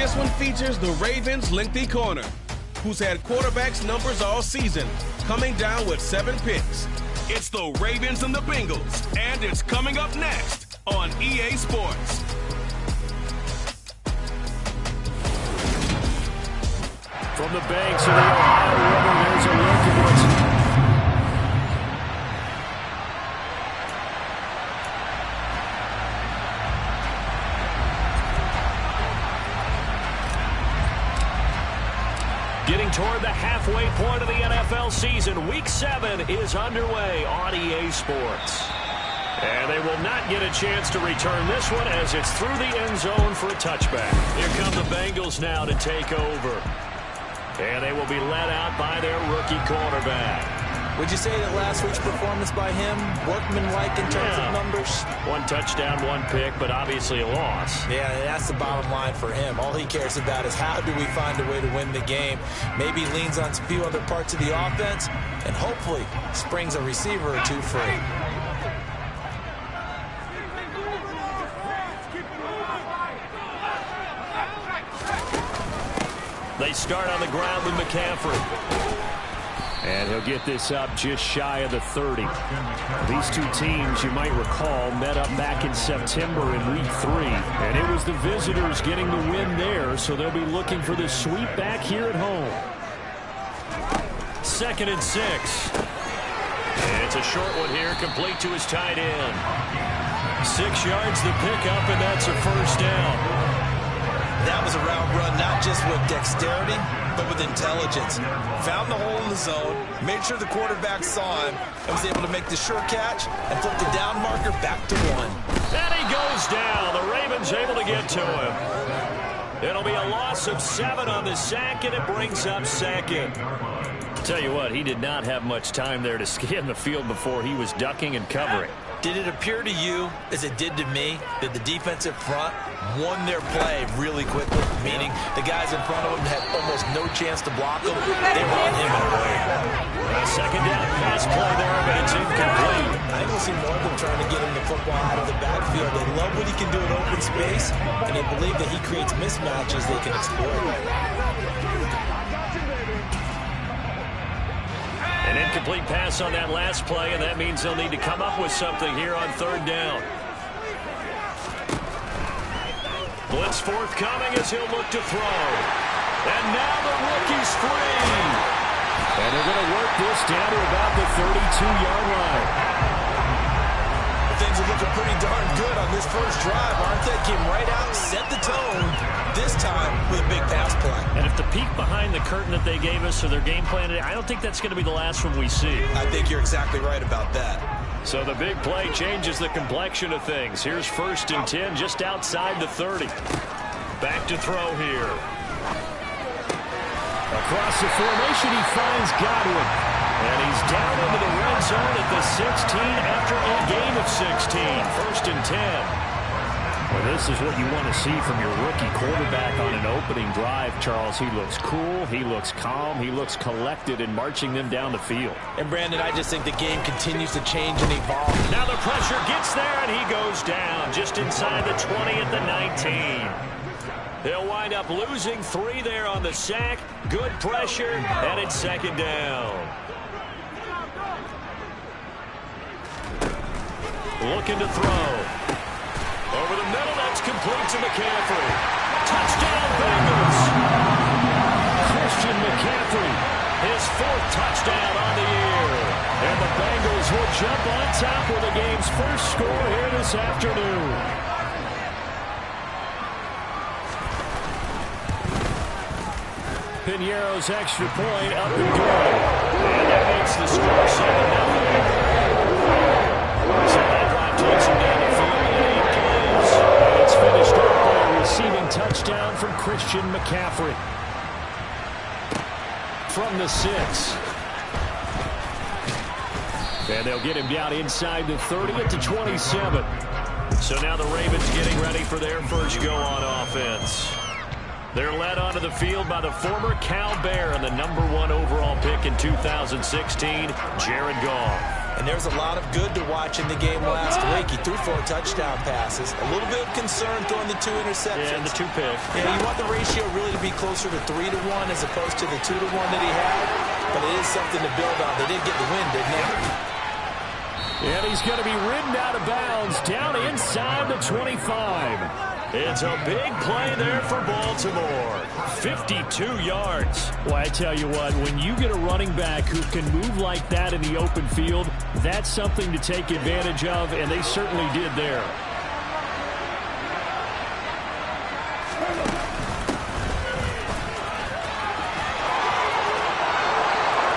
This one features the Ravens' lengthy corner, who's had quarterbacks numbers all season, coming down with 7 picks. It's the Ravens and the Bengals, and it's coming up next on EA Sports. From the banks of the Ohio River, there's a look at what's getting toward the halfway point of the NFL season. Week 7 is underway on EA Sports. And they will not get a chance to return this one as it's through the end zone for a touchback. Here come the Bengals now to take over. And they will be led out by their rookie quarterback. Would you say that last week's performance by him, workmanlike in terms of numbers? 1 touchdown, 1 pick, but obviously a loss. Yeah, that's the bottom line for him. All he cares about is how do we find a way to win the game. Maybe leans on a few other parts of the offense, and hopefully springs a receiver or 2 free. They start on the ground with McCaffrey. And he'll get this up just shy of the 30. These two teams, you might recall, met up back in September in Week 3. And it was the visitors getting the win there, so they'll be looking for the sweep back here at home. 2nd and 6. And it's a short one here, complete to his tight end. 6 yards the pickup, and that's a first down. That was a route run, not just with dexterity, but with intelligence. Found the hole in the zone, made sure the quarterback saw him, and was able to make the sure catch and flip the down marker back to 1. And he goes down. The Ravens able to get to him. It'll be a loss of 7 on the sack, and it brings up 2nd. Tell you what, he did not have much time there to scan the field before he was ducking and covering. Did it appear to you, as it did to me, that the defensive front won their play really quickly? Meaning the guys in front of them had almost no chance to block them. They were on him in a way. A 2nd down pass play there, but it's incomplete. I don't see more of them trying to get him the football out of the backfield. They love what he can do in open space, and they believe that he creates mismatches they can exploit. An incomplete pass on that last play, and that means they'll need to come up with something here on 3rd down. Blitz forthcoming as he'll look to throw. And now the rookie's free. And they're going to work this down to about the 32-yard line. Things are looking pretty darn good on this first drive, aren't they? Came right out, set the tone, this time with a big pass play. And if the peek behind the curtain that they gave us or their game plan today, I don't think that's going to be the last one we see. I think you're exactly right about that. So the big play changes the complexion of things. Here's 1st and 10 just outside the 30. Back to throw here. Across the formation, he finds Godwin. And he's down into the red zone at the 16 after a game of 16. 1st and 10. Well, this is what you want to see from your rookie quarterback on an opening drive, Charles. He looks cool, he looks calm, he looks collected in marching them down the field. And, Brandon, I just think the game continues to change and evolve. Now the pressure gets there, and he goes down just inside the 20 at the 19. They'll wind up losing 3 there on the sack. Good pressure, and it's 2nd down. Looking to throw. Over the middle, that's complete to McCaffrey. Touchdown, Bengals. Christian McCaffrey, his 4th touchdown on the year. And the Bengals will jump on top with the game's first score here this afternoon. Piñeiro's extra point up and good. And that makes the score 7-0. So that drive takes him down the field in 8 plays. It's finished up by a receiving touchdown from Christian McCaffrey. From the 6. And they'll get him down inside the 30 at the 27. So now the Ravens getting ready for their first go on offense. They're led onto the field by the former Cal Bear and the #1 overall pick in 2016, Jared Goff. And there's a lot of good to watch in the game last week. He threw 4 touchdown passes. A little bit of concern throwing the 2 interceptions. Yeah, and the 2 picks. Yeah, you want the ratio really to be closer to 3-1 as opposed to the 2-1 that he had. But it is something to build on. They did get the win, didn't they? And he's going to be ridden out of bounds down inside the 25. It's a big play there for Baltimore. 52 yards. Well, I tell you what, when you get a running back who can move like that in the open field, that's something to take advantage of, and they certainly did there.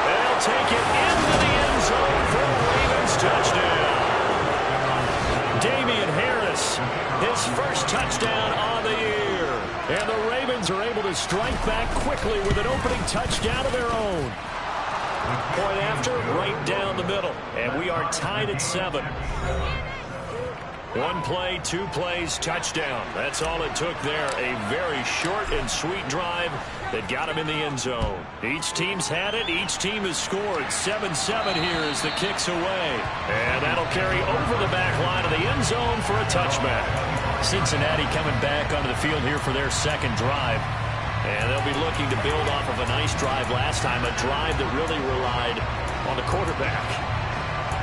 They'll take it into the end zone for a Ravens touchdown. Damian Harris, his first touchdown on the year. And the Ravens are able to strike back quickly with an opening touchdown of their own. Point after, right down the middle. And we are tied at 7. 1 play, 2 plays, touchdown. That's all it took there. A very short and sweet drive that got him in the end zone. Each team's had it. Each team has scored. 7-7 here as the kick's away. And that'll carry over the back line of the end zone for a touchback. Cincinnati coming back onto the field here for their second drive. And they'll be looking to build off of a nice drive last time, a drive that really relied on the quarterback.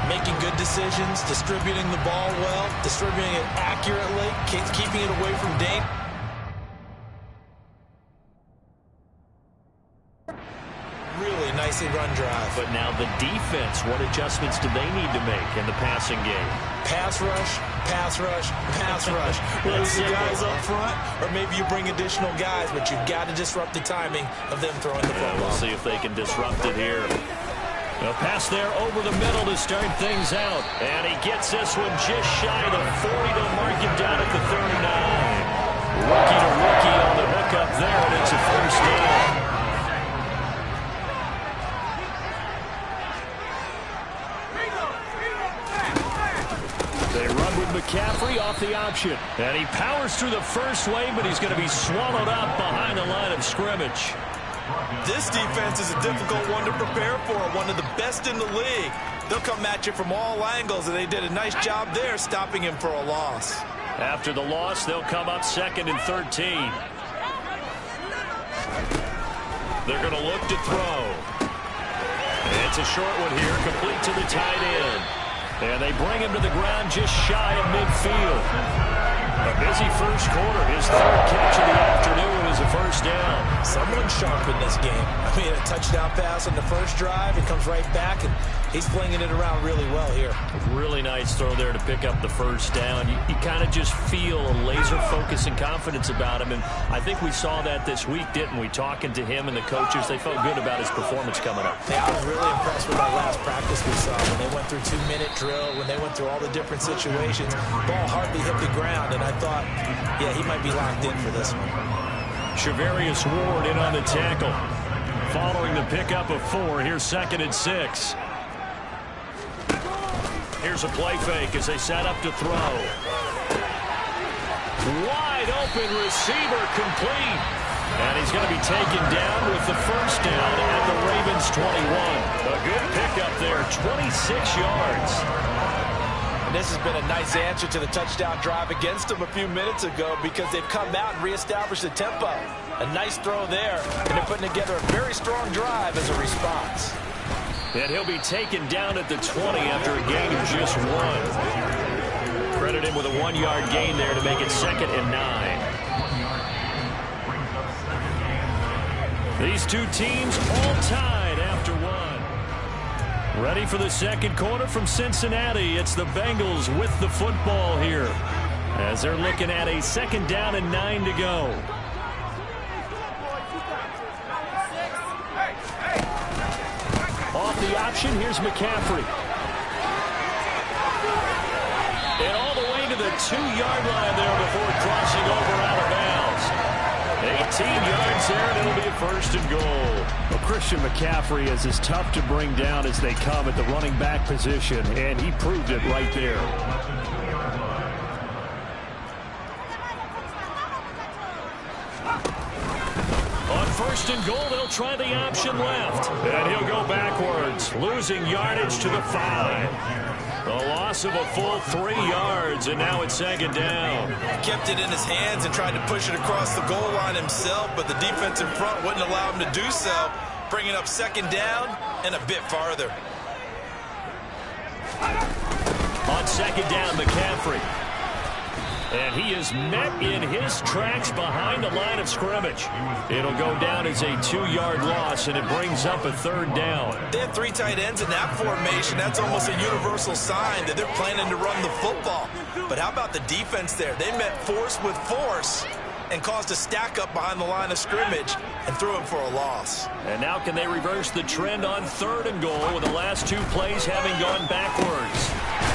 Making good decisions, distributing the ball well, distributing it accurately, keeping it away from danger. Really nicely run drive. But now the defense, what adjustments do they need to make in the passing game? Pass rush, pass rush, pass rush. Whether the guys up front or maybe you bring additional guys, but you've got to disrupt the timing of them throwing the football. We'll see if they can disrupt it here. A pass there over the middle to start things out. And he gets this one just shy of the 40 to mark him down at the 39. Rookie to rookie on the hook up there, and it's a first down. They run with McCaffrey off the option. And he powers through the first wave, but he's going to be swallowed up behind the line of scrimmage. This defense is a difficult one to prepare for, one of the best in the league. They'll come at you from all angles, and they did a nice job there stopping him for a loss. After the loss, they'll come up 2nd and 13. They're going to look to throw. It's a short one here, complete to the tight end. And they bring him to the ground just shy of midfield. A busy first quarter. His 3rd catch of the afternoon is a first down. Someone's sharp in this game. I mean, a touchdown pass on the first drive. It comes right back, and he's flinging it around really well here. Really nice throw there to pick up the first down. You kind of just feel a laser focus and confidence about him, and I think we saw that this week, didn't we? Talking to him and the coaches, they felt good about his performance coming up. Yeah, I was really impressed with that last practice we saw when they went through 2-minute drill, when they went through all the different situations. Ball hardly hit the ground, and I thought, yeah, he might be locked in for this one. Charvarius Ward in on the tackle. Following the pickup of 4, here's 2nd and 6. Here's a play fake as they set up to throw. Wide open receiver complete. And he's going to be taken down with the first down at the Ravens 21. A good pickup there, 26 yards. This has been a nice answer to the touchdown drive against them a few minutes ago because they've come out and reestablished the tempo. A nice throw there, and they're putting together a very strong drive as a response. And he'll be taken down at the 20 after a gain of just 1. Credit him with a 1-yard gain there to make it 2nd and 9. These two teams all tied after 1. Ready for the second quarter from Cincinnati. It's the Bengals with the football here as they're looking at a 2nd down and 9 to go. Off the option, here's McCaffrey. And all the way to the 2-yard line there before crossing over out of bounds. 18 yards there, and it'll be a 1st and goal. Well, Christian McCaffrey is as tough to bring down as they come at the running back position, and he proved it right there. On first and goal, they'll try the option left. And he'll go backwards, losing yardage to the 5. A loss of a full 3 yards, and now it's second down. Kept it in his hands and tried to push it across the goal line himself, but the defense in front wouldn't allow him to do so, bringing up second down and a bit farther. On second down, McCaffrey. And he is met in his tracks behind the line of scrimmage. It'll go down as a 2-yard loss, and it brings up a third down. They have 3 tight ends in that formation. That's almost a universal sign that they're planning to run the football. But how about the defense there? They met force with force and caused a stack up behind the line of scrimmage and threw him for a loss. And now can they reverse the trend on third and goal with the last 2 plays having gone backwards?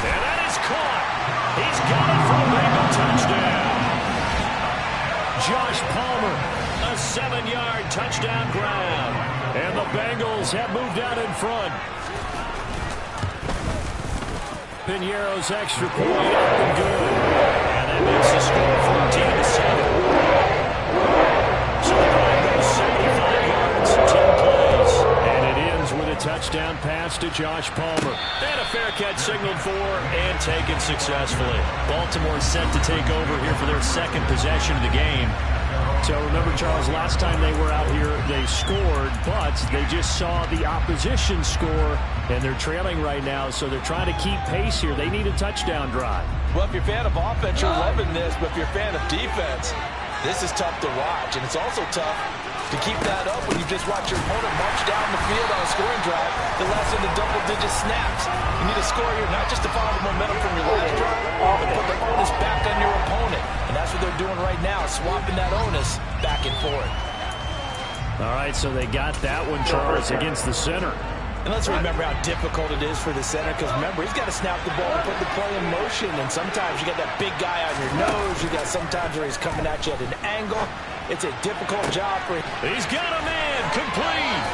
And that is caught. He's got it for a Bengal touchdown. Josh Palmer, a 7-yard touchdown grab. And the Bengals have moved out in front. Piñeiro's extra point up and good. And that makes the score 14-7. So the drive goes 75 yards, 10 plays. And it ends with a touchdown pass to Josh Palmer. And a fair catch signaled for and taken successfully. Baltimore set to take over here for their second possession of the game. So remember, Charles, last time they were out here, they scored, but they just saw the opposition score, and they're trailing right now, so they're trying to keep pace here. They need a touchdown drive. Well, if you're a fan of offense, you're loving this, but if you're a fan of defense, this is tough to watch, and it's also tough to keep that up when you just watch your opponent march down the field on a scoring drive that lasts into double-digit snaps. You need a score here, not just to follow the momentum from your last drive, but put the onus back on your opponent. And that's what they're doing right now, swapping that onus back and forth. All right, so they got that one, Charles, against the center. And let's remember how difficult it is for the center, because remember, he's got to snap the ball to put the play in motion, and sometimes you got that big guy on your nose, you got sometimes where he's coming at you at an angle. It's a difficult job for him. He's got a man, complete.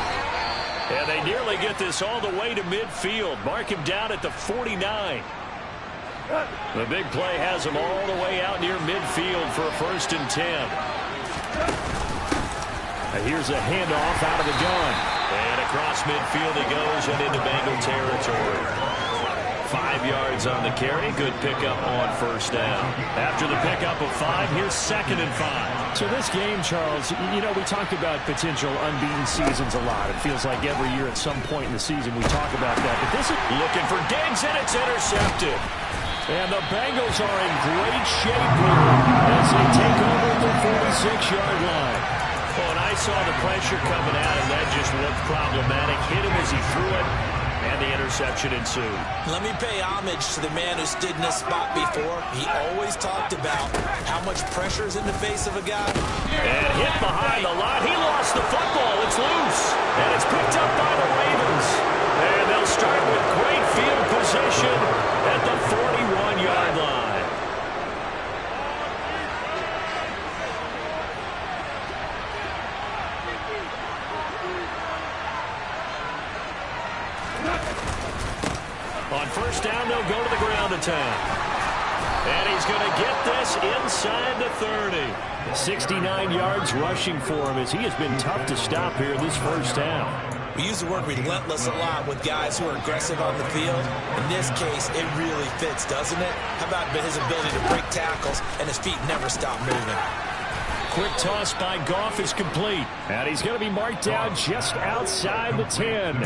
And they nearly get this all the way to midfield. Mark him down at the 49. The big play has him all the way out near midfield for a 1st and 10. Here's a handoff out of the gun. And across midfield he goes and into Bengal territory. 5 yards on the carry. Good pickup on 1st down. After the pickup of 5, here's 2nd and 5. So this game, Charles, you know, we talked about potential unbeaten seasons a lot. It feels like every year at some point in the season we talk about that. But this is looking for Diggs, and it's intercepted. And the Bengals are in great shape here as they take over at the 46-yard line. Well, and I saw the pressure coming at him. That just looked problematic. Hit him as he threw it, and the interception ensued. Let me pay homage to the man who stood in this spot before. He always talked about how much pressure is in the face of a guy. And hit behind the line. He lost the football. It's loose. And it's picked up by the Ravens. And they'll start with great field position at the 41-yard line. On 1st down, they'll go to the ground attack. And he's going to get this inside the 30. 69 yards rushing for him as he has been tough to stop here this 1st down. We use the word relentless a lot with guys who are aggressive on the field. In this case, it really fits, doesn't it? How about his ability to break tackles and his feet never stop moving? Quick toss by Goff is complete. And he's going to be marked down just outside the 10.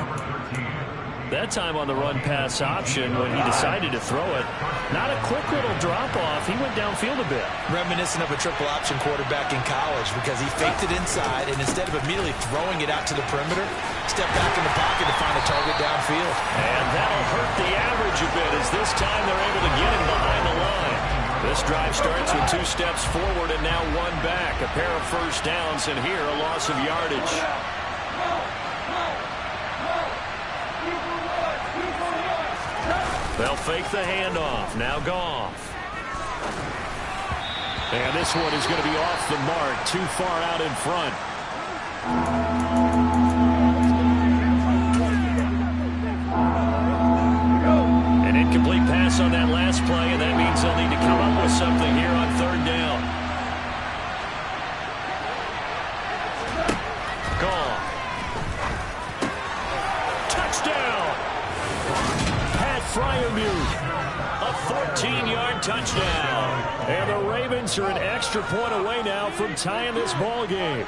That time on the run-pass option when he decided to throw it. Not a quick little drop-off. He went downfield a bit. Reminiscent of a triple-option quarterback in college because he faked it inside, and instead of immediately throwing it out to the perimeter, stepped back in the pocket to find a target downfield. And that'll hurt the average a bit as this time they're able to get him behind the line. This drive starts with 2 steps forward and now 1 back. A pair of 1st downs, and here a loss of yardage. They'll fake the handoff. Now Goff. And this one is going to be off the mark. Too far out in front. An incomplete pass on that last play, and that means they'll need to come up with something here on 3rd down. Freiermuth. A 14-yard touchdown. And the Ravens are an extra point away now from tying this ball game.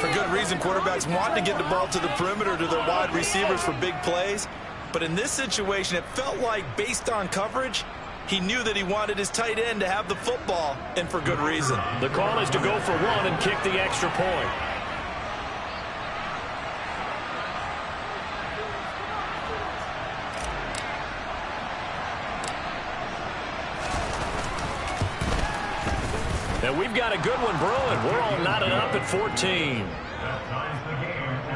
For good reason, quarterbacks want to get the ball to the perimeter to their wide receivers for big plays. But in this situation, it felt like, based on coverage, he knew that he wanted his tight end to have the football, and for good reason. The call is to go for one and kick the extra point. And we've got a good one brewing. We're all knotted up at 14.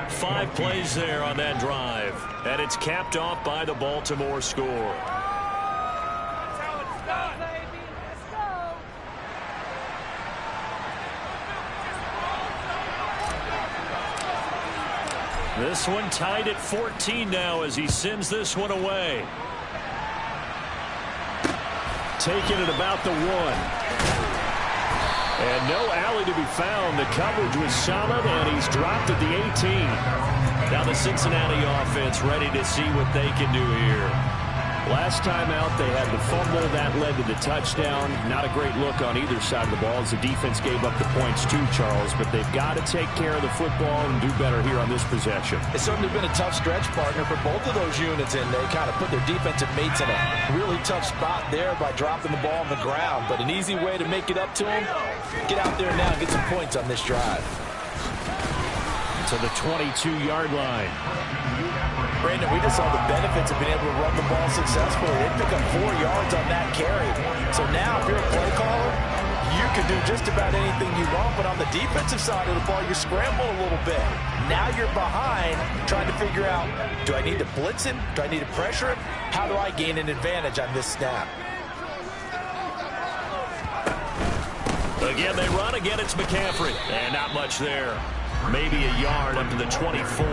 5 plays there on that drive. And it's capped off by the Baltimore score. This one tied at 14 now as he sends this one away. Taking it about the 1. And no alley to be found. The coverage was solid, and he's dropped at the 18. Now the Cincinnati offense ready to see what they can do here. Last time out, they had the fumble. That led to the touchdown. Not a great look on either side of the ball as the defense gave up the points too, Charles. But they've got to take care of the football and do better here on this possession. It's certainly been a tough stretch, partner, for both of those units, and they kind of put their defensive mates in a really tough spot there by dropping the ball on the ground. But an easy way to make it up to them, get out there now and get some points on this drive. To the 22-yard line. Brandon, we just saw the benefits of being able to run the ball successfully. They pick up 4 yards on that carry. So now, if you're a play caller, you can do just about anything you want. But on the defensive side of the ball, you scramble a little bit. Now you're behind, trying to figure out, do I need to blitz him? Do I need to pressure him? How do I gain an advantage on this snap? Again, they run. Again, it's McCaffrey. And not much there. Maybe a yard up to the 24.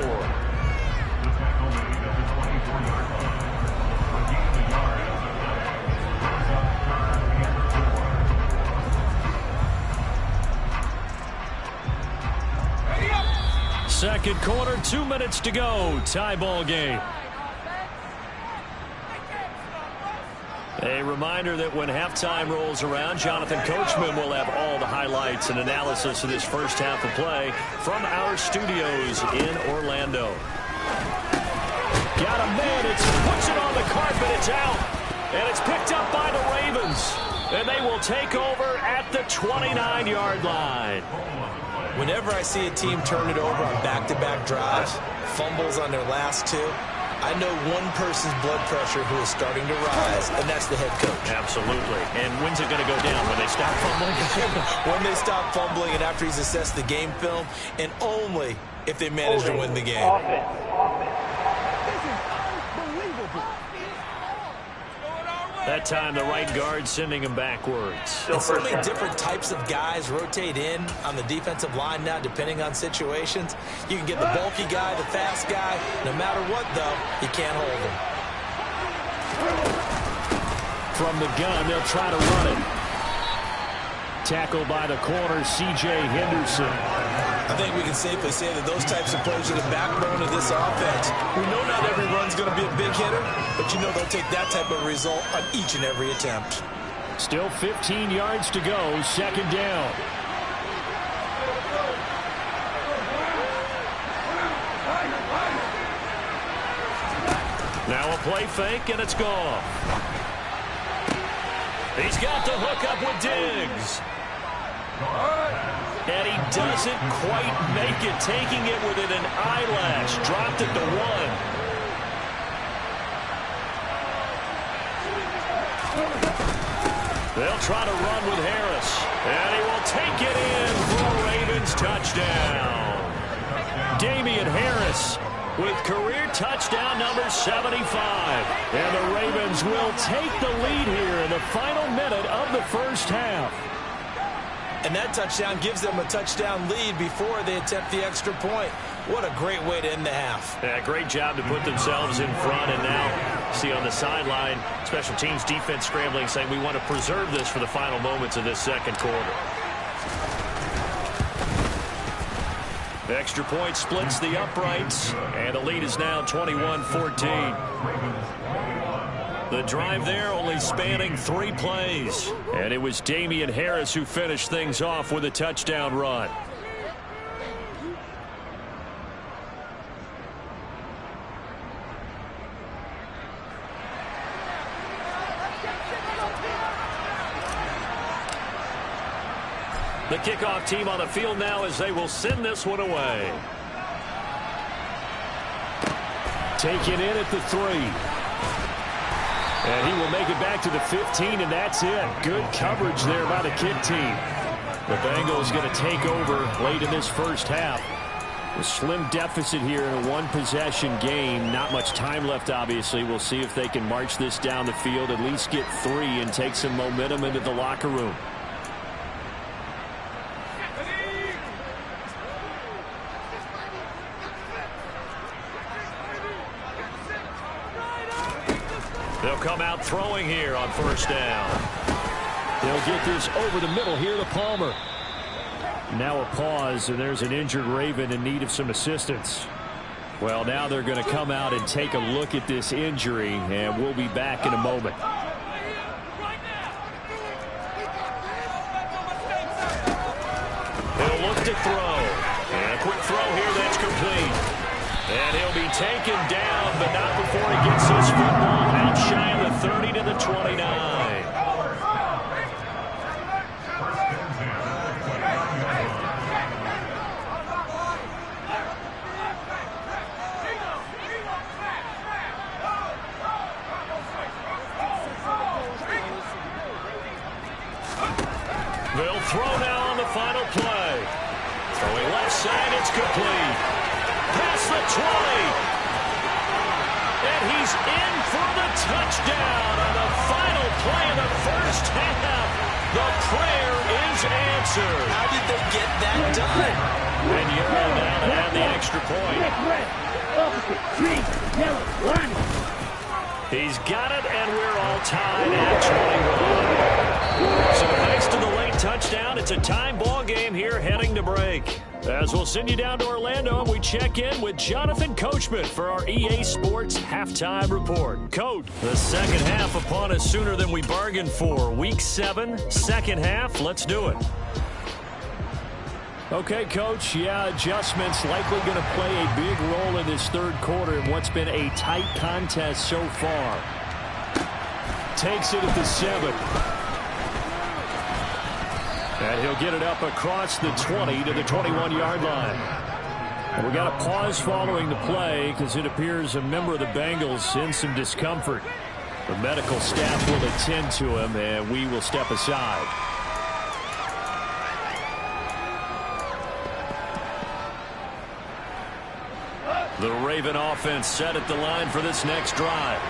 Second quarter, 2 minutes to go. Tie ball game. A reminder that when halftime rolls around, Jonathan Coachman will have all the highlights and analysis of this first half of play from our studios in Orlando. Got a man. It puts it on the carpet. It's out. And it's picked up by the Ravens. And they will take over at the 29-yard line. Whenever I see a team turn it over on back-to-back drives, fumbles on their last 2, I know one person's blood pressure who is starting to rise, and that's the head coach. Absolutely. And when's it going to go down? When they stop fumbling? When they stop fumbling and after he's assessed the game film, and only if they manage to win the game. That time, the right guard sending him backwards. And so many different types of guys rotate in on the defensive line now, depending on situations. You can get the bulky guy, the fast guy. No matter what, though, you can't hold him. From the gun, they'll try to run it. Tackled by the corner, C.J. Henderson. I think we can safely say that those types of plays are the backbone of this offense. We know not every run's going to be a big hitter, but you know they'll take that type of result on each and every attempt. Still 15 yards to go, second down. Now a play fake, and it's gone. He's got the hook up with Diggs. And he doesn't quite make it, taking it within an eyelash. Dropped it to 1. They'll try to run with Harris. And he will take it in for a Ravens touchdown. Damian Harris with career touchdown number 75. And the Ravens will take the lead here in the final minute of the first half. And that touchdown gives them a touchdown lead before they attempt the extra point. What a great way to end the half. Yeah, great job to put themselves in front. And now, see on the sideline, special teams defense scrambling, saying we want to preserve this for the final moments of this second quarter. The extra point splits the uprights, and the lead is now 21-14. The drive there only spanning 3 plays. And it was Damian Harris who finished things off with a touchdown run. The kickoff team on the field now as they will send this one away. Taken in at the 3. And he will make it back to the 15, and that's it. Good coverage there by the kick team. The Bengals going to take over late in this first half. A slim deficit here in a one-possession game. Not much time left, obviously. We'll see if they can march this down the field, at least get 3, and take some momentum into the locker room. They'll come out throwing here on first down. They'll get this over the middle here to Palmer. Now a pause, and there's an injured Raven in need of some assistance. Well, now they're going to come out and take a look at this injury, and we'll be back in a moment. He'll look to throw. And a quick throw here that's complete. And he'll be taken down, but not before he gets his football out shy of the 30 to the 29. They'll throw now on the final play. Throwing left side, it's complete. Past the 20. And he's in for the touchdown on the final play of the first half. The prayer is answered. How did they get that done? And Euro now to have the extra point. He's got it, and we're all tied at 21. So thanks to the late touchdown, it's a time ball game here heading to break. As we'll send you down to Orlando, and we check in with Jonathan Coachman for our EA Sports Halftime Report. Coach, the second half upon us sooner than we bargained for. Week 7, second half. Let's do it. Okay, Coach. Yeah, adjustments likely going to play a big role in this third quarter in what's been a tight contest so far. Takes it at the 7. And he'll get it up across the 20 to the 21-yard line. And we got a pause following the play because it appears a member of the Bengals in some discomfort. The medical staff will attend to him, and we will step aside. The Raven offense set at the line for this next drive.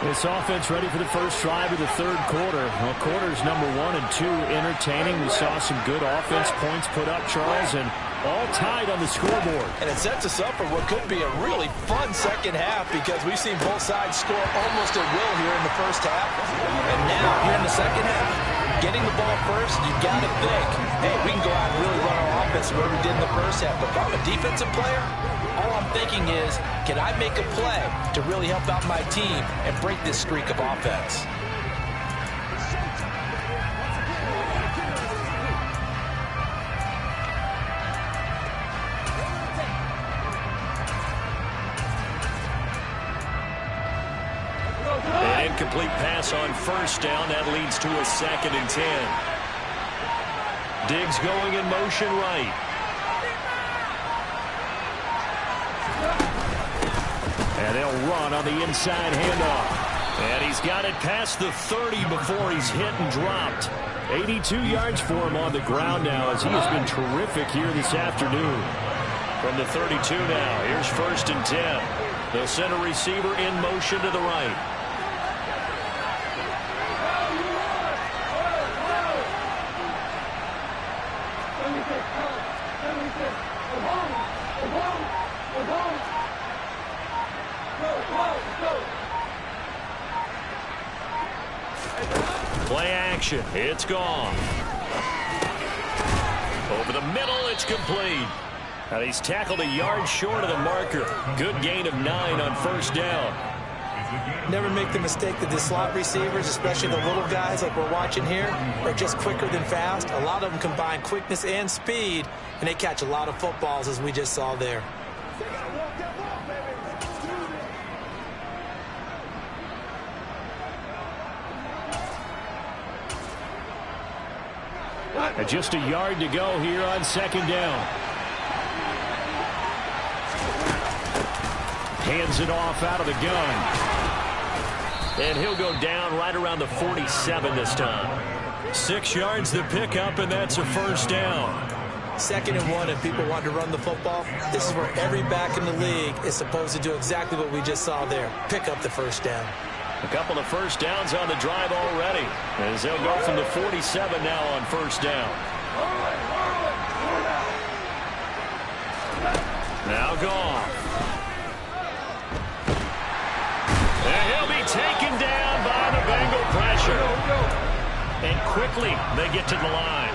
This offense ready for the first drive of the third quarter. Well, quarters number 1 and 2 entertaining. We saw some good offense points put up, Charles, and all tied on the scoreboard. And it sets us up for what could be a really fun second half because we've seen both sides score almost at will here in the first half. And now, here in the second half, getting the ball first, you got to think, hey, we can go out and really run our offense the way we did in the first half. But if I'm a defensive player, all I'm thinking is, can I make a play to really help out my team and break this streak of offense? An incomplete pass on first down. That leads to a 2nd and 10. Diggs going in motion right. And they'll run on the inside handoff. And he's got it past the 30 before he's hit and dropped. 82 yards for him on the ground now as he has been terrific here this afternoon. From the 32 now, here's 1st and 10. They'll send a receiver in motion to the right. Play action. It's gone. Over the middle, it's complete. And he's tackled a yard short of the marker. Good gain of 9 on first down. Never make the mistake that the slot receivers, especially the little guys like we're watching here, are just quicker than fast. A lot of them combine quickness and speed, and they catch a lot of footballs, as we just saw there. And just a yard to go here on second down. Hands it off out of the gun. And he'll go down right around the 47 this time. 6 yards to pick up, and that's a first down. 2nd and 1, and people want to run the football. This is where every back in the league is supposed to do exactly what we just saw there. Pick up the first down. A couple of first downs on the drive already, as they'll go from the 47 now on first down. Now Goff. And he'll be taken down by the Bengal pressure. And quickly they get to the line.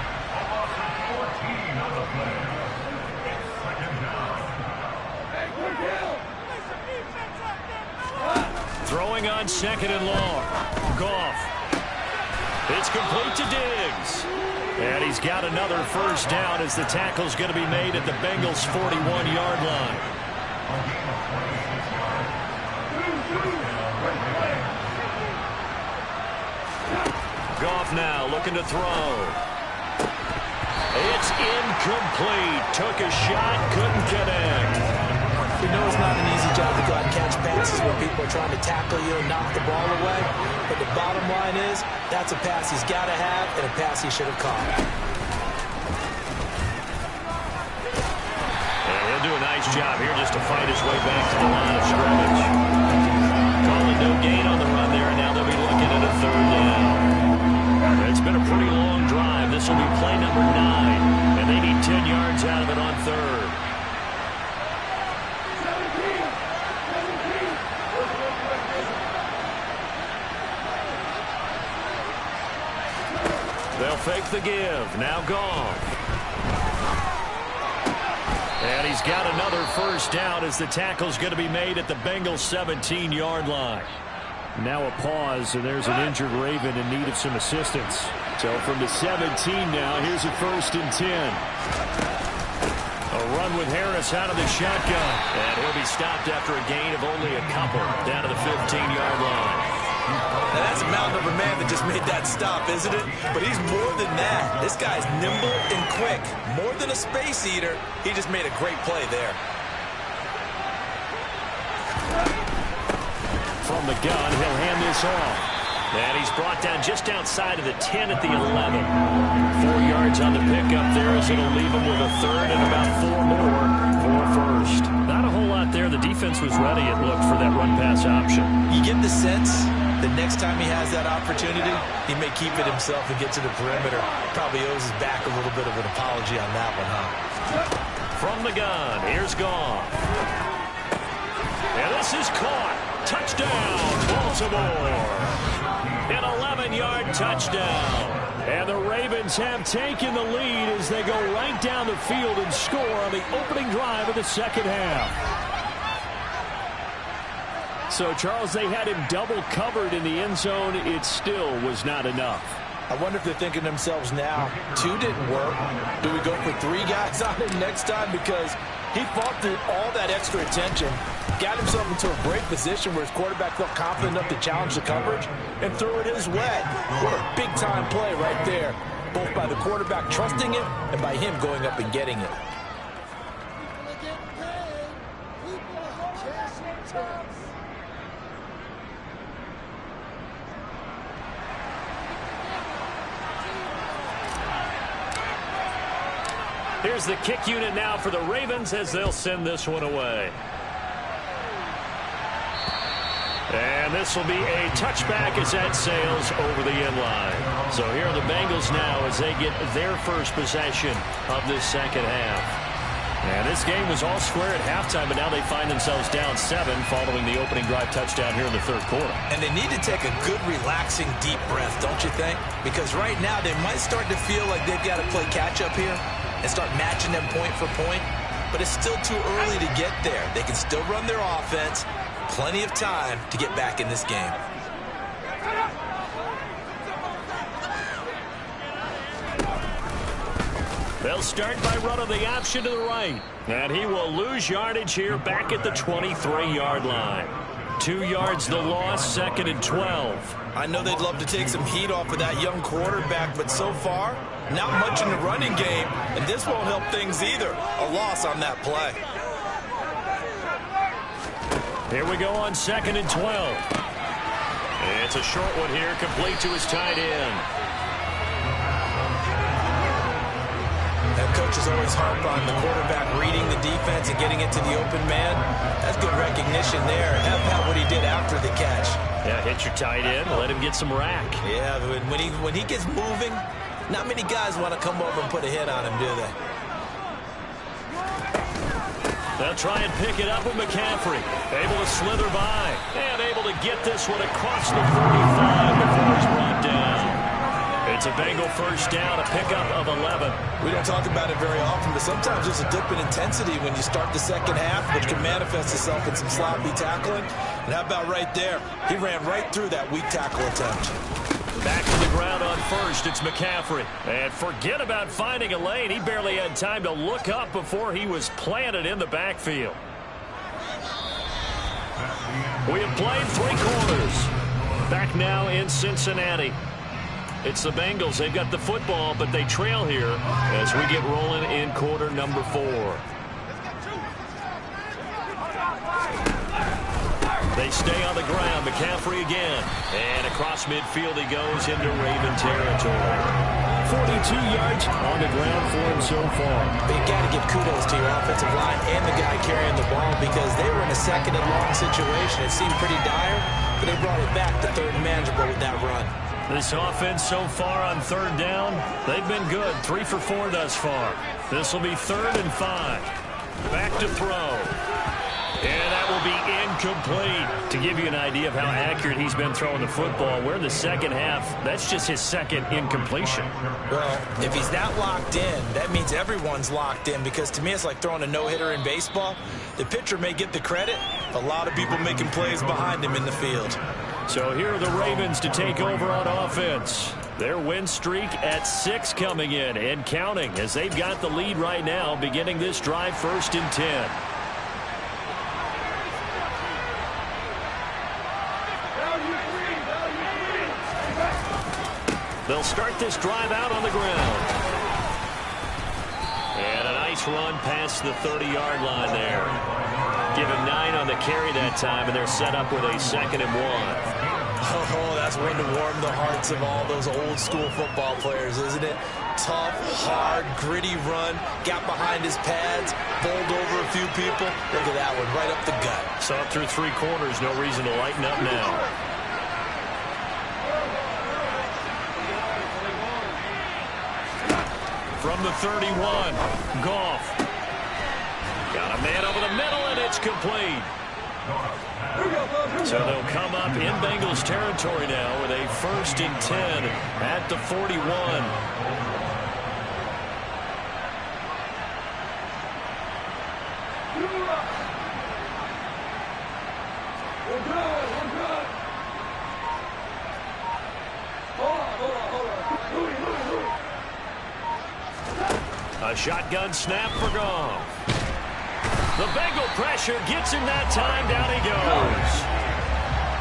Throwing on 2nd and long. Goff. It's complete to Diggs. And he's got another first down as the tackle's going to be made at the Bengals' 41-yard line. Goff now looking to throw. It's incomplete. Took a shot, couldn't connect. We know it's not an easy job to go out and catch passes where people are trying to tackle you and knock the ball away. But the bottom line is, that's a pass he's got to have and a pass he should have caught. And he'll do a nice job here just to fight his way back to the line of scrimmage. Calling no gain on the run there, and now they'll be looking at a 3rd down. It's been a pretty long drive. This will be play number 9, and they need 10 yards out of it on 3rd. They'll fake the give. Now Goff. And he's got another first down as the tackle's going to be made at the Bengals' 17-yard line. Now a pause, and there's an injured Raven in need of some assistance. So from the 17 now, here's a 1st and 10. A run with Harris out of the shotgun. And he'll be stopped after a gain of only a couple down to the 15-yard line. Now that's a mountain of a man that just made that stop, isn't it? But he's more than that. This guy's nimble and quick. More than a space eater, he just made a great play there. From the gun, he'll hand this off. And he's brought down just outside of the 10 at the 11. 4 yards on the pickup there as it'll leave him with a 3rd and about 4 more for first. Not a whole lot there. The defense was ready, it looked, for that run-pass option. You get the sense the next time he has that opportunity, he may keep it himself and get to the perimeter. Probably owes his back a little bit of an apology on that one, huh? From the gun, here's Goff. And this is caught. Touchdown, Baltimore. An 11-yard touchdown. And the Ravens have taken the lead as they go right down the field and score on the opening drive of the second half. So, Charles, they had him double covered in the end zone. It still was not enough. I wonder if they're thinking to themselves now, 2 didn't work. Do we go for 3 guys on him next time? Because he fought through all that extra attention, got himself into a great position where his quarterback felt confident enough to challenge the coverage and threw it his way. What a big-time play right there, both by the quarterback trusting it and by him going up and getting it. Here's the kick unit now for the Ravens as they'll send this one away. And this will be a touchback as that sails over the end line. So here are the Bengals now as they get their first possession of this second half. And this game was all square at halftime, but now they find themselves down 7 following the opening drive touchdown here in the third quarter. And they need to take a good, relaxing, deep breath, don't you think? Because right now they might start to feel like they've got to play catch-up here and start matching them point for point. But it's still too early to get there. They can still run their offense, plenty of time to get back in this game. They'll start by running the option to the right. And he will lose yardage here back at the 23-yard line. 2 yards the loss, 2nd and 12. I know they'd love to take some heat off of that young quarterback, but so far, not much in the running game, and this won't help things either. A loss on that play. Here we go on 2nd and 12. It's a short one here, complete to his tight end. That coaches always harp on the quarterback reading the defense and getting it to the open man. That's good recognition there. How about what he did after the catch? Yeah, hit your tight end, let him get some rack. Yeah, when he gets moving, not many guys want to come over and put a hit on him, do they? They'll try and pick it up with McCaffrey. Able to slither by. And able to get this one across the 45 before he's brought down. It's a Bengal first down, a pickup of 11. We don't talk about it very often, but sometimes there's a dip in intensity when you start the second half, which can manifest itself in some sloppy tackling. And how about right there? He ran right through that weak tackle attempt. Back to the ground on first, it's McCaffrey. And forget about finding a lane. He barely had time to look up before he was planted in the backfield. We have played 3 quarters. Back now in Cincinnati. It's the Bengals. They've got the football, but they trail here as we get rolling in quarter number 4. They stay on the ground. McCaffrey again. And across midfield he goes into Raven territory. 42 yards on the ground for him so far. But you got to give kudos to your offensive line and the guy carrying the ball because they were in a 2nd and long situation. It seemed pretty dire, but they brought it back to 3rd and manageable with that run. This offense so far on 3rd down, they've been good. 3 for 4 thus far. This will be 3rd and 5. Back to throw. And that will be incomplete. To give you an idea of how accurate he's been throwing the football, we're in the second half. That's just his 2nd incompletion. Well, if he's that locked in, that means everyone's locked in because to me it's like throwing a no-hitter in baseball. The pitcher may get the credit. A lot of people making plays behind him in the field. So here are the Ravens to take over on offense. Their win streak at 6 coming in and counting as they've got the lead right now beginning this drive 1st and 10. They'll start this drive out on the ground. And a nice run past the 30-yard line there. Give him 9 on the carry that time, and they're set up with a 2nd and 1. Oh, that's one to warm the hearts of all those old-school football players, isn't it? Tough, hard, gritty run, got behind his pads, bowled over a few people. Look at that one, right up the gut. Saw it through 3 quarters, no reason to lighten up now. From the 31, Goff. Got a man over the middle, and it's complete. So they'll come up in Bengals territory now with a 1st and 10 at the 41. A shotgun snap for Goff. The Bengal pressure gets him that time. Down he goes.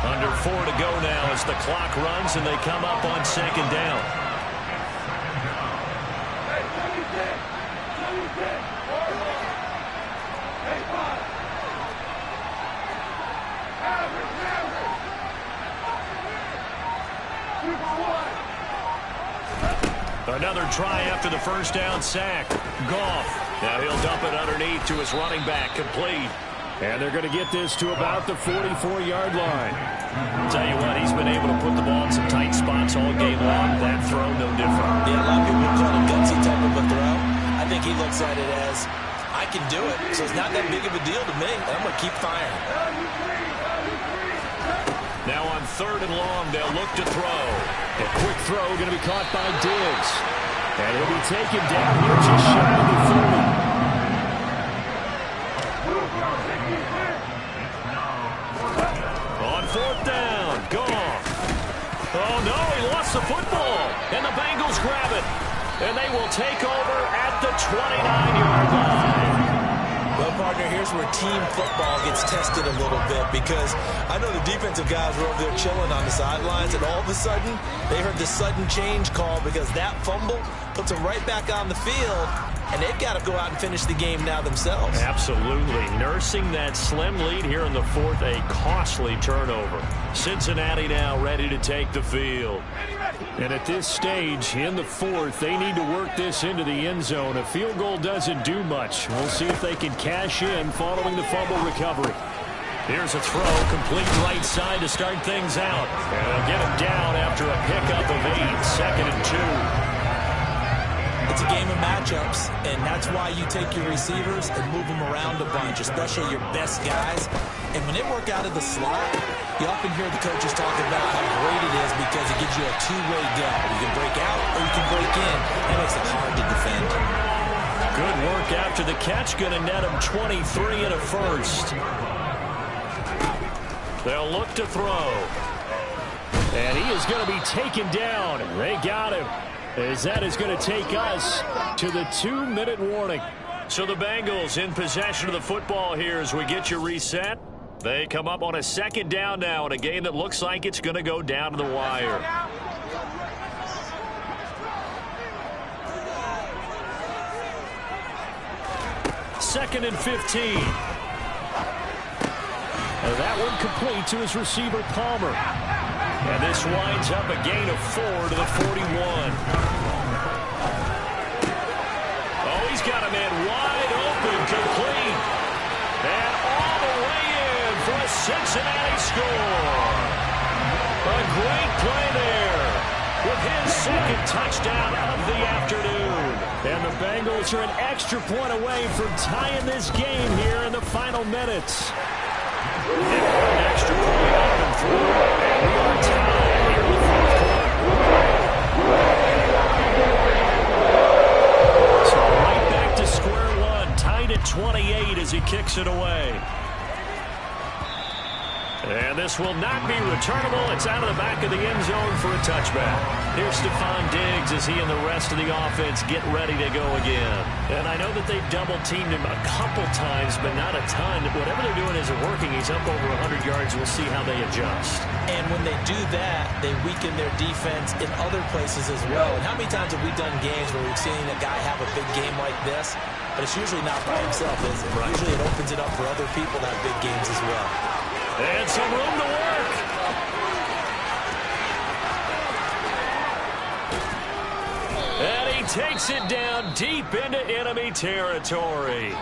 Under 4 to go now as the clock runs and they come up on 2nd down. Another try after the 1st down sack. Goff. Now he'll dump it underneath to his running back, complete. And they're going to get this to about the 44-yard line. Tell you what, he's been able to put the ball in some tight spots all game long. That throw, no different. Yeah, a lot of people call it a gutsy type of a throw. I think he looks at it as, I can do it, so it's not that big of a deal to me. I'm going to keep firing. Now on 3rd and long, they'll look to throw. A quick throw going to be caught by Diggs. And he'll be taken down here just shy of the 30. 29-yard line. Well, partner, here's where team football gets tested a little bit, because I know the defensive guys were over there chilling on the sidelines, and all of a sudden, they heard the sudden change call because that fumble puts them right back on the field, and they've got to go out and finish the game now themselves. Absolutely. Nursing that slim lead here in the fourth, a costly turnover. Cincinnati now ready to take the field. And at this stage, in the fourth, they need to work this into the end zone. A field goal doesn't do much. We'll see if they can cash in following the fumble recovery. Here's a throw, complete right side to start things out. And they'll get him down after a pickup of 8, 2nd and 2. It's a game of matchups, and that's why you take your receivers and move them around a bunch, especially your best guys. And when they work out of the slot, you often hear the coaches talk about how great it is because it gives you a two-way go. You can break out or you can break in. That makes it hard to defend. Good work after the catch. Going to net him 23 and a first. They'll look to throw. And he is going to be taken down. They got him. As that is going to take us to the 2-minute warning. So the Bengals in possession of the football here as we get you reset. They come up on a 2nd down now in a game that looks like it's going to go down to the wire. Second and 15. And that one complete to his receiver, Palmer. And this winds up a gain of 4 to the 41. Oh, he's got a man wide open, complete. And all the way in for a Cincinnati score. A great play there with his 2nd touchdown of the afternoon. And the Bengals are an extra point away from tying this game here in the final minutes. And an extra point up and through. And we are tied here in the fourth quarter. So right back to square one. Tied at 28 as he kicks it away. And this will not be returnable. It's out of the back of the end zone for a touchback. Here's Stephon Diggs as he and the rest of the offense get ready to go again. And I know that they've double-teamed him a couple times, but not a ton. Whatever they're doing isn't working. He's up over 100 yards. We'll see how they adjust. And when they do that, they weaken their defense in other places as well. And how many times have we done games where we've seen a guy have a big game like this, but it's usually not by himself, is it? Right. Usually it opens it up for other people to have big games as well. And some room to work. And he takes it down deep into enemy territory.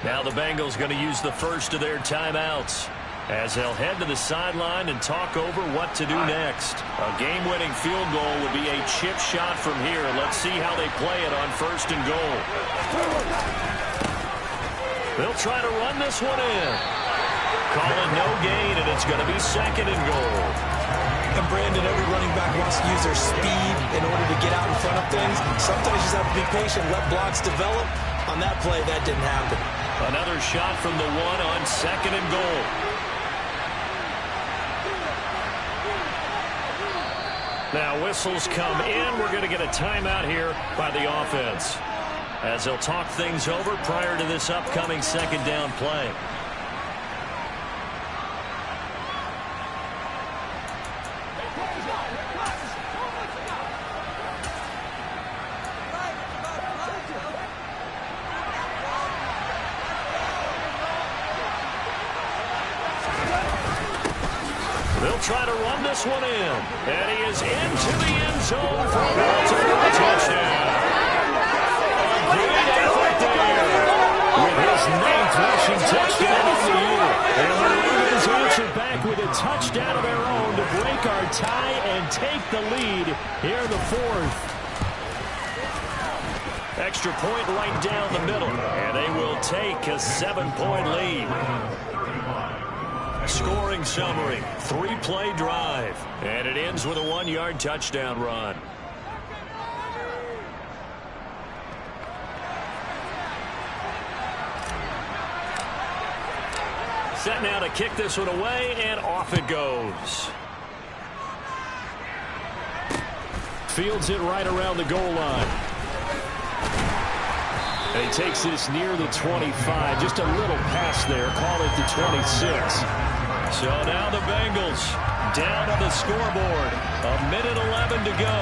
Now the Bengals going to use the first of their timeouts as they'll head to the sideline and talk over what to do next. A game-winning field goal would be a chip shot from here. Let's see how they play it on 1st and goal. They'll try to run this one in. Call it no gain, and it's going to be 2nd and goal. And Brandon, every running back wants to use their speed in order to get out in front of things. Sometimes you just have to be patient, let blocks develop. On that play, that didn't happen. Another shot from the 1 on 2nd and goal. Now whistles come in. We're going to get a timeout here by the offense as they'll talk things over prior to this upcoming 2nd down play. They'll try to run this one in. And he is into the end zone for a Baltimore touchdown. A great effort there. With his 9th rushing touchdown of the year. And the Ravens answer back with a touchdown of their own to break our tie and take the lead here in the 4th. Extra point right down the middle. And they will take a 7-point lead. Scoring summary, 3-play drive. And it ends with a 1-yard touchdown run. Set now to kick this one away, and off it goes. Fields it right around the goal line. And he takes this near the 25. Just a little pass there. Call it the 26. So now the Bengals down on the scoreboard. 1:11 to go.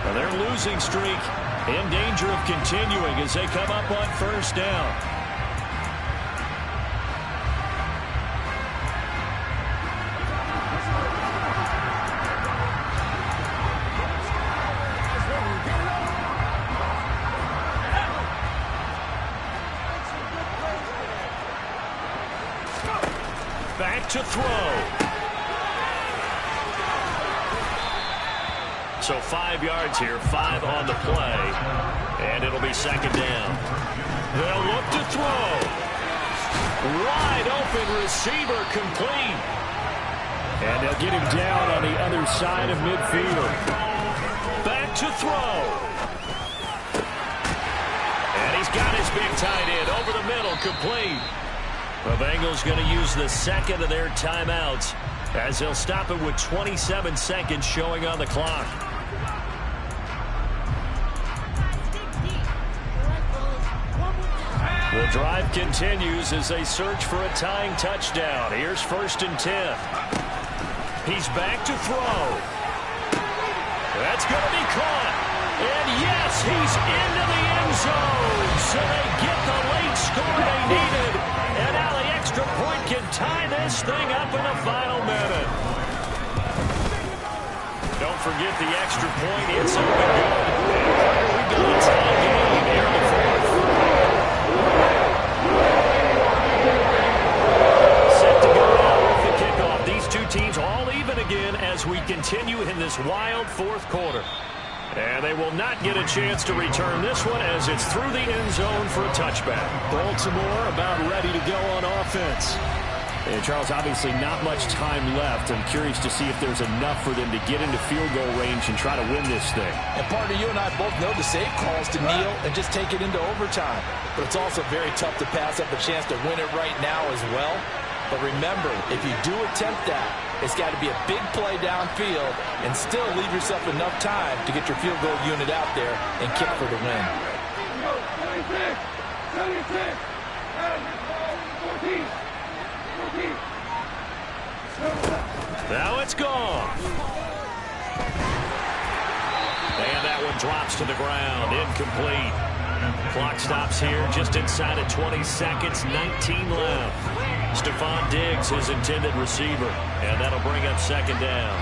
Well, their losing streak in danger of continuing as they come up on first down. Back to throw. So 5 yards here, 5 on the play. And it'll be second down. They'll look to throw. Wide open receiver complete. And they'll get him down on the other side of midfield. Back to throw. And he's got his big tight end over the middle, complete. The Bengals going to use the second of their timeouts as they'll stop it with 27 seconds showing on the clock. The drive continues as they search for a tying touchdown. Here's 1st and 10. He's back to throw. That's going to be caught. And yes, he's into the end zone. So they get the late score they needed. And now the extra point can tie this thing up in the final minute. Don't forget the extra point. It's up and good. We've got a tie game here in the fourth. Set to go now with the kickoff. These two teams all even again as we continue in this wild fourth quarter. And they will not get a chance to return this one as it's through the end zone for a touchback. Baltimore about ready to go on offense. And Charles, obviously not much time left. I'm curious to see if there's enough for them to get into field goal range and try to win this thing. And partner, you and I both know the safe calls to kneel and just take it into overtime. But it's also very tough to pass up a chance to win it right now as well. But remember, if you do attempt that, it's got to be a big play downfield and still leave yourself enough time to get your field goal unit out there and kick for the win. 76, 14. Now it's gone. And that one drops to the ground. Incomplete. Clock stops here just inside of 20 seconds. 19 left. Stephon Diggs, his intended receiver. And that'll bring up second down.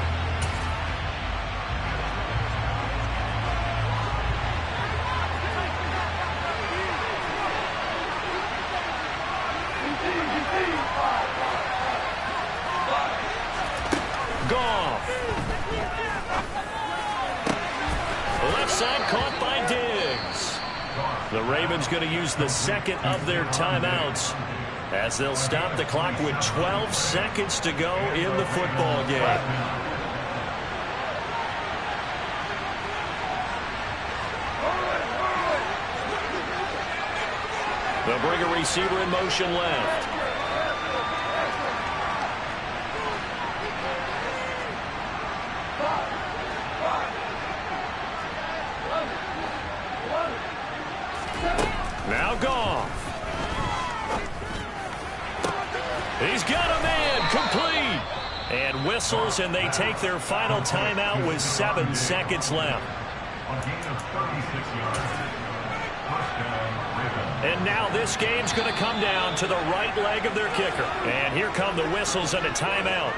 Goff. Left side caught by Diggs. The Ravens going to use the second of their timeouts as they'll stop the clock with 12 seconds to go in the football game. They'll bring a receiver in motion left. Now Goff. He's got a man complete. And whistles, and they take their final timeout with 7 seconds left. And now this game's going to come down to the right leg of their kicker. And here come the whistles and a timeout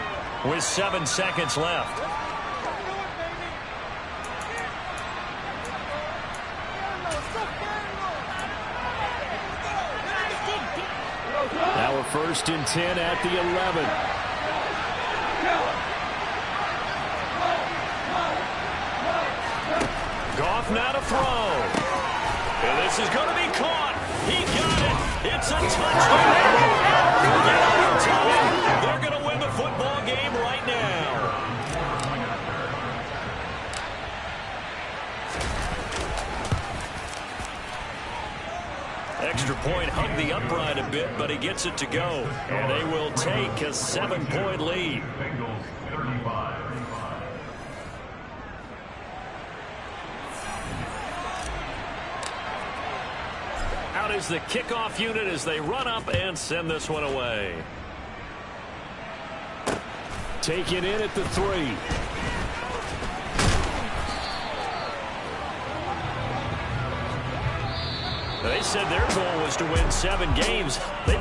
with 7 seconds left. Now we're 1st and 10 at the 11. Goff now to throw. And this is going to be caught. He got it. It's a touchdown. They're going to win the football game right now. Extra point hugged the upright a bit, but he gets it to go. And they will take a 7-point lead. Bengals 35. is the kickoff unit as they run up and send this one away. Taken in at the 3. They said their goal was to win 7 games. They've done